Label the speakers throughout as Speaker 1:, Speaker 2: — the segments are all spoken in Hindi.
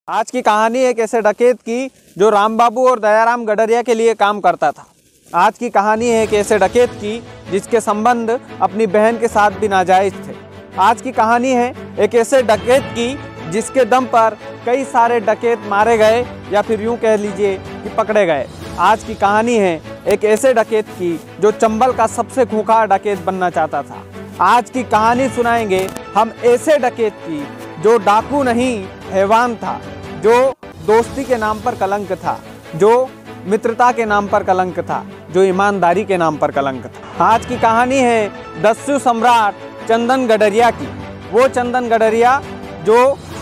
Speaker 1: आज की कहानी एक ऐसे डकैत की जो राम बाबू और दयाराम गडरिया के लिए काम करता था। आज की कहानी है एक ऐसे डकैत की जिसके संबंध अपनी बहन के साथ भी नाजायज थे। आज की कहानी है एक ऐसे डकैत की जिसके दम पर कई सारे डकैत मारे गए या फिर यूं कह लीजिए कि पकड़े गए। आज की कहानी है एक ऐसे डकैत की जो चंबल का सबसे खूंखार डकैत बनना चाहता था। आज की कहानी सुनाएंगे हम ऐसे डकैत की जो डाकू नहीं हैवान था, जो दोस्ती के नाम पर कलंक था, जो मित्रता के नाम पर कलंक था, जो ईमानदारी के नाम पर कलंक था। आज की कहानी है दस्यु सम्राट चंदन गडरिया की। वो चंदन गडरिया जो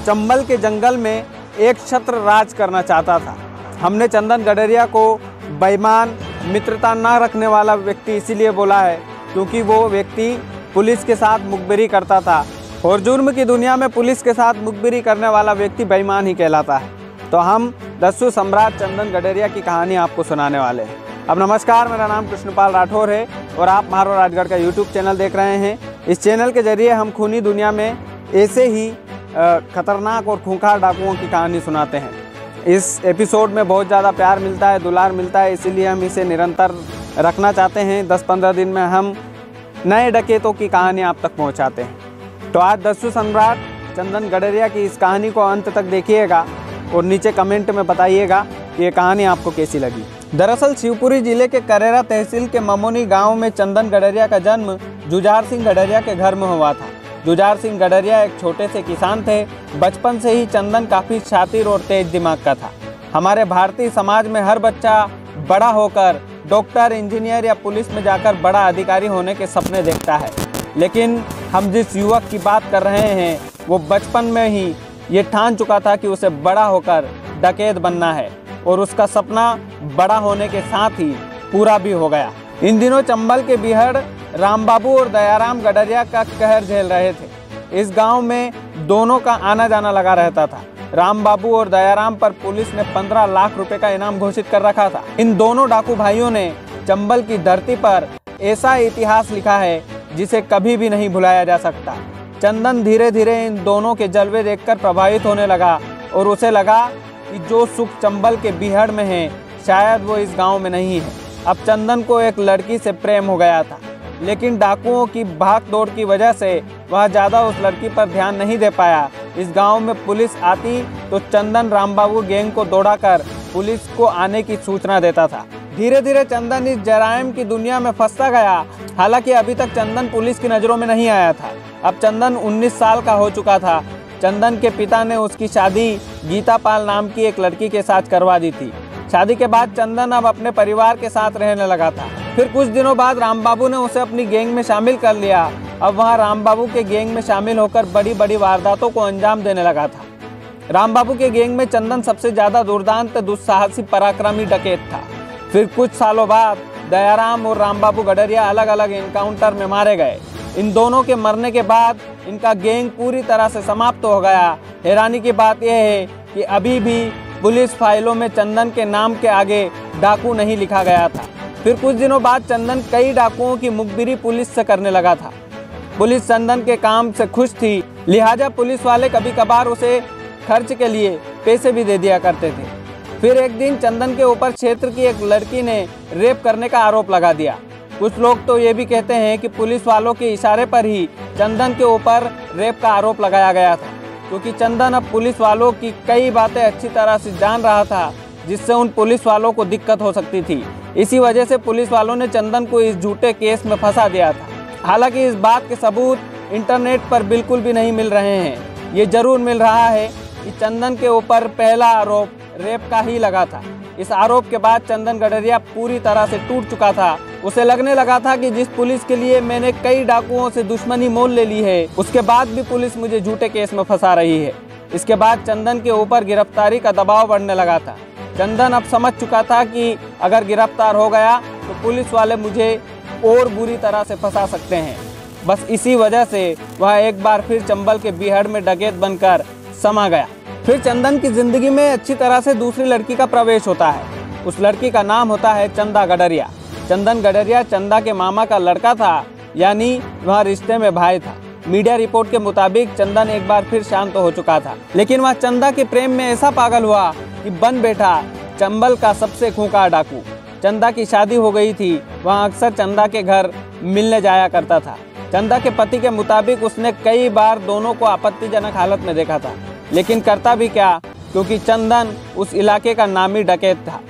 Speaker 1: चंबल के जंगल में एक छत्र राज करना चाहता था। हमने चंदन गडरिया को बेईमान, मित्रता न रखने वाला व्यक्ति इसीलिए बोला है क्योंकि वो व्यक्ति पुलिस के साथ मुखबिरी करता था और जुर्म की दुनिया में पुलिस के साथ मुखबिरी करने वाला व्यक्ति बेईमान ही कहलाता है। तो हम दस्यु सम्राट चंदन गडरिया की कहानी आपको सुनाने वाले हैं। अब नमस्कार, मेरा नाम कृष्णपाल राठौर है और आप मारो राजगढ़ का यूट्यूब चैनल देख रहे हैं। इस चैनल के जरिए हम खूनी दुनिया में ऐसे ही खतरनाक और खूंखार डाकुओं की कहानी सुनाते हैं। इस एपिसोड में बहुत ज़्यादा प्यार मिलता है, दुलार मिलता है, इसीलिए हम इसे निरंतर रखना चाहते हैं। 10-15 दिन में हम नए डकैतों की कहानी आप तक पहुंचाते हैं। तो आज दस्यु सम्राट चंदन गडरिया की इस कहानी को अंत तक देखिएगा और नीचे कमेंट में बताइएगा कि ये कहानी आपको कैसी लगी। दरअसल शिवपुरी जिले के करेरा तहसील के ममोनी गांव में चंदन गडरिया का जन्म जुझार सिंह गडरिया के घर में हुआ था। जुझार सिंह गडरिया एक छोटे से किसान थे। बचपन से ही चंदन काफ़ी शातिर और तेज दिमाग का था। हमारे भारतीय समाज में हर बच्चा बड़ा होकर डॉक्टर, इंजीनियर या पुलिस में जाकर बड़ा अधिकारी होने के सपने देखता है, लेकिन हम जिस युवक की बात कर रहे हैं वो बचपन में ही ये ठान चुका था कि उसे बड़ा होकर डकैत बनना है और उसका सपना बड़ा होने के साथ ही पूरा भी हो गया। इन दिनों चंबल के बीहड़ राम बाबू और दयाराम गडरिया का कहर झेल रहे थे। इस गांव में दोनों का आना जाना लगा रहता था। राम बाबू और दयाराम पर पुलिस ने 15 लाख रुपए का इनाम घोषित कर रखा था। इन दोनों डाकू भाइयों ने चंबल की धरती पर ऐसा इतिहास लिखा है जिसे कभी भी नहीं भुलाया जा सकता। चंदन धीरे धीरे इन दोनों के जलवे देखकर प्रभावित होने लगा और उसे लगा कि जो सुख चंबल के बीहड़ में है शायद वो इस गांव में नहीं है। अब चंदन को एक लड़की से प्रेम हो गया था, लेकिन डाकुओं की भाग दौड़ की वजह से वह ज़्यादा उस लड़की पर ध्यान नहीं दे पाया। इस गांव में पुलिस आती तो चंदन राम बाबू गैंग को दौड़ाकर पुलिस को आने की सूचना देता था। धीरे धीरे चंदन इस जराइम की दुनिया में फंसता गया। हालांकि अभी तक चंदन पुलिस की नज़रों में नहीं आया था। अब चंदन 19 साल का हो चुका था। चंदन के पिता ने उसकी शादी गीता पाल नाम की एक लड़की के साथ करवा दी थी। शादी के बाद चंदन अब अपने परिवार के साथ रहने लगा था। फिर कुछ दिनों बाद राम बाबू ने उसे अपनी गैंग में शामिल कर लिया। अब वहाँ राम बाबू के गैंग में शामिल होकर बड़ी बड़ी वारदातों को अंजाम देने लगा था। राम बाबू के गैंग में चंदन सबसे ज़्यादा दुर्दांत, दुस्साहसी, पराक्रमी डकैत था। फिर कुछ सालों बाद दयाराम और राम बाबू गडरिया अलग अलग एनकाउंटर में मारे गए। इन दोनों के मरने के बाद इनका गैंग पूरी तरह से समाप्त हो गया। हैरानी की बात यह है कि अभी भी पुलिस फाइलों में चंदन के नाम के आगे डाकू नहीं लिखा गया था। फिर कुछ दिनों बाद चंदन कई डाकुओं की मुखबिरी पुलिस से करने लगा था। पुलिस चंदन के काम से खुश थी, लिहाजा पुलिस वाले कभी कभार उसे खर्च के लिए पैसे भी दे दिया करते थे। फिर एक दिन चंदन के ऊपर क्षेत्र की एक लड़की ने रेप करने का आरोप लगा दिया। कुछ लोग तो ये भी कहते हैं कि पुलिस वालों के इशारे पर ही चंदन के ऊपर रेप का आरोप लगाया गया था, क्योंकि चंदन अब पुलिस वालों की कई बातें अच्छी तरह से जान रहा था जिससे उन पुलिस वालों को दिक्कत हो सकती थी। इसी वजह से पुलिस वालों ने चंदन को इस झूठे केस में फंसा दिया था। हालांकि इस बात के सबूत इंटरनेट पर बिल्कुल भी नहीं मिल रहे हैं। ये जरूर मिल रहा है कि चंदन के ऊपर पहला आरोप रेप का ही लगा था। इस आरोप के बाद चंदन गडरिया पूरी तरह से टूट चुका था। उसे लगने लगा था कि जिस पुलिस के लिए मैंने कई डाकुओं से दुश्मनी मोल ले ली है, उसके बाद भी पुलिस मुझे झूठे केस में फंसा रही है। इसके बाद चंदन के ऊपर गिरफ्तारी का दबाव बढ़ने लगा था। चंदन अब समझ चुका था कि अगर गिरफ्तार हो गया तो पुलिस वाले मुझे और बुरी तरह से फंसा सकते हैं। बस इसी वजह से वह एक बार फिर चंबल के बीहड़ में डकैत बनकर समा गया। फिर चंदन की जिंदगी में अच्छी तरह से दूसरी लड़की का प्रवेश होता है। उस लड़की का नाम होता है चंदा गडरिया। चंदन गडरिया चंदा के मामा का लड़का था, यानी वह रिश्ते में भाई था। मीडिया रिपोर्ट के मुताबिक चंदन एक बार फिर शांत हो चुका था, लेकिन वह चंदा के प्रेम में ऐसा पागल हुआ कि बन बैठा चंबल का सबसे खूंखार डाकू। चंदा की शादी हो गई थी, वह अक्सर चंदा के घर मिलने जाया करता था। चंदा के पति के मुताबिक उसने कई बार दोनों को आपत्तिजनक हालत में देखा था, लेकिन करता भी क्या, क्योंकि चंदन उस इलाके का नामी डकैत था।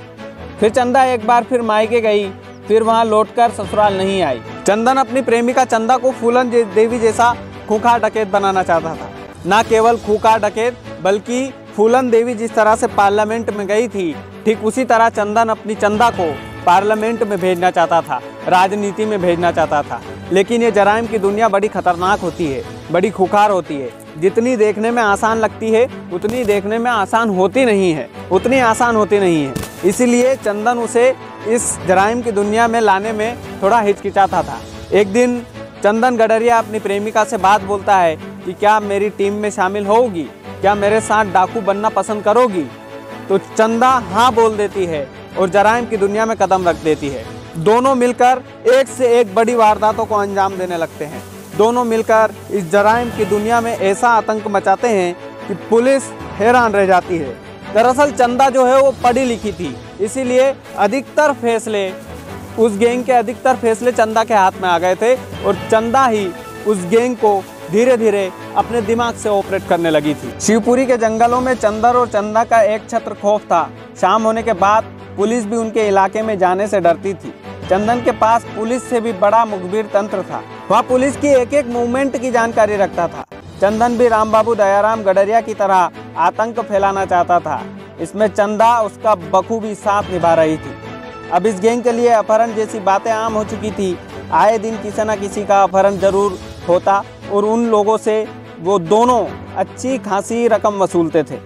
Speaker 1: फिर चंदा एक बार फिर मायके गई, फिर वहां लौटकर ससुराल नहीं आई। चंदन अपनी प्रेमिका चंदा को फूलन देवी जैसा खूंखार डकैत बनाना चाहता था। न केवल खूंखार डकैत, बल्कि फूलन देवी जिस तरह से पार्लियामेंट में गई थी, ठीक उसी तरह चंदन अपनी चंदा को पार्लियामेंट में भेजना चाहता था, राजनीति में भेजना चाहता था। लेकिन ये जराइम की दुनिया बड़ी खतरनाक होती है, बड़ी खुखार होती है। जितनी देखने में आसान लगती है, उतनी देखने में आसान होती नहीं है, उतनी आसान होती नहीं है। इसीलिए चंदन उसे इस जराइम की दुनिया में लाने में थोड़ा हिचकिचाता था। एक दिन चंदन गडरिया अपनी प्रेमिका से बात बोलता है कि क्या मेरी टीम में शामिल होगी, क्या मेरे साथ डाकू बनना पसंद करोगी? तो चंदा हाँ बोल देती है और जराइम की दुनिया में कदम रख देती है। दोनों मिलकर एक से एक बड़ी वारदातों को अंजाम देने लगते हैं। दोनों मिलकर इस जराइम की दुनिया में ऐसा आतंक मचाते हैं कि पुलिस हैरान रह जाती है। दरअसल चंदा जो है वो पढ़ी लिखी थी, इसीलिए अधिकतर फैसले उस गैंग के अधिकतर फैसले चंदा के हाथ में आ गए थे और चंदा ही उस गैंग को धीरे धीरे अपने दिमाग से ऑपरेट करने लगी थी। शिवपुरी के जंगलों में चंदर और चंदा का एक छत्र खौफ था। शाम होने के बाद पुलिस भी उनके इलाके में जाने से डरती थी। चंदन के पास पुलिस से भी बड़ा मुखबिर तंत्र था। वह पुलिस की एक एक मूवमेंट की जानकारी रखता था। चंदन भी रामबाबू दयाराम गडरिया की तरह आतंक फैलाना चाहता था। इसमें चंदा उसका बखूबी साथ निभा रही थी। अब इस गैंग के लिए अपहरण जैसी बातें आम हो चुकी थी। आए दिन किसी न किसी का अपहरण जरूर होता और उन लोगों से वो दोनों अच्छी खासी रकम वसूलते थे।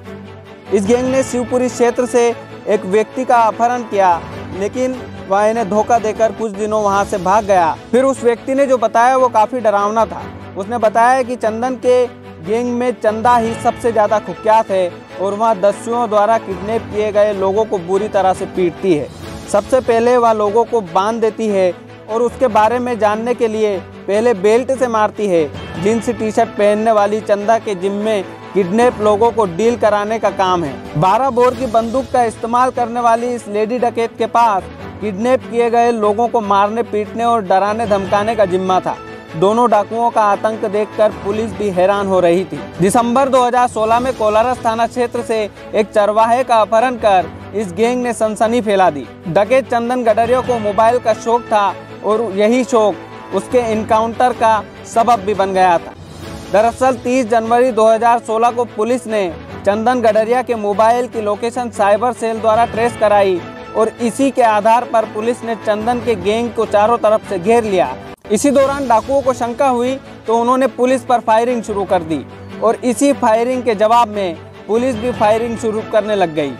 Speaker 1: इस गैंग ने शिवपुरी क्षेत्र से एक व्यक्ति का अपहरण किया, लेकिन वह इन्हें धोखा देकर कुछ दिनों वहां से भाग गया। फिर उस व्यक्ति ने जो बताया वो काफ़ी डरावना था। उसने बताया कि चंदन के गैंग में चंदा ही सबसे ज़्यादा कुख्यात है और वह दस्युओं द्वारा किडनैप किए गए लोगों को बुरी तरह से पीटती है। सबसे पहले वह लोगों को बांध देती है और उसके बारे में जानने के लिए पहले बेल्ट से मारती है। जींस टी शर्ट पहनने वाली चंदा के जिम्मे किडनैप लोगों को डील कराने का काम है। 12 बोर की बंदूक का इस्तेमाल करने वाली इस लेडी डकैत के पास किडनैप किए गए लोगों को मारने, पीटने और डराने धमकाने का जिम्मा था। दोनों डाकुओं का आतंक देखकर पुलिस भी हैरान हो रही थी। दिसंबर 2016 में कोलारस थाना क्षेत्र से एक चरवाहे का अपहरण कर इस गैंग ने सनसनी फैला दी। डकैत चंदन गडरिया को मोबाइल का शौक था और यही शौक उसके इनकाउंटर का सबब भी बन गया था। दरअसल 30 जनवरी 2016 को पुलिस ने चंदन गडरिया के मोबाइल की लोकेशन साइबर सेल द्वारा ट्रेस कराई और इसी के आधार पर पुलिस ने चंदन के गैंग को चारों तरफ से घेर लिया। इसी दौरान डाकुओं को शंका हुई तो उन्होंने पुलिस पर फायरिंग शुरू कर दी और इसी फायरिंग के जवाब में पुलिस भी फायरिंग शुरू करने लग गई।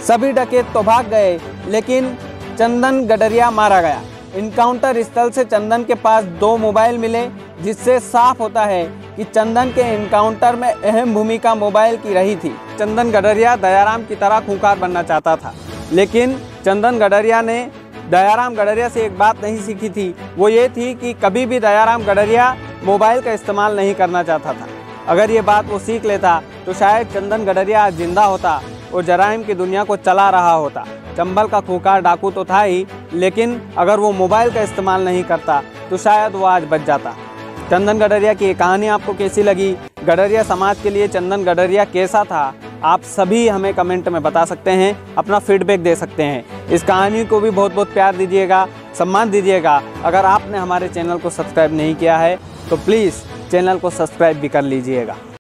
Speaker 1: सभी डकैत तो भाग गए, लेकिन चंदन गडरिया मारा गया। इनकाउंटर स्थल से चंदन के पास 2 मोबाइल मिले, जिससे साफ होता है कि चंदन के इनकाउंटर में अहम भूमिका मोबाइल की रही थी। चंदन गडरिया दयाराम की तरह खूंखार बनना चाहता था, लेकिन चंदन गडरिया ने दयाराम गडरिया से एक बात नहीं सीखी थी। वो ये थी कि कभी भी दयाराम गडरिया मोबाइल का इस्तेमाल नहीं करना चाहता था। अगर ये बात वो सीख लेता तो शायद चंदन गडरिया आज जिंदा होता और जराइम की दुनिया को चला रहा होता। चंबल का खूंखार डाकू तो था ही, लेकिन अगर वो मोबाइल का इस्तेमाल नहीं करता तो शायद वो आज बच जाता। चंदन गडरिया की ये कहानी आपको कैसी लगी? गडरिया समाज के लिए चंदन गडरिया कैसा था? आप सभी हमें कमेंट में बता सकते हैं, अपना फीडबैक दे सकते हैं। इस कहानी को भी बहुत बहुत प्यार दीजिएगा, सम्मान दीजिएगा। अगर आपने हमारे चैनल को सब्सक्राइब नहीं किया है तो प्लीज़ चैनल को सब्सक्राइब भी कर लीजिएगा।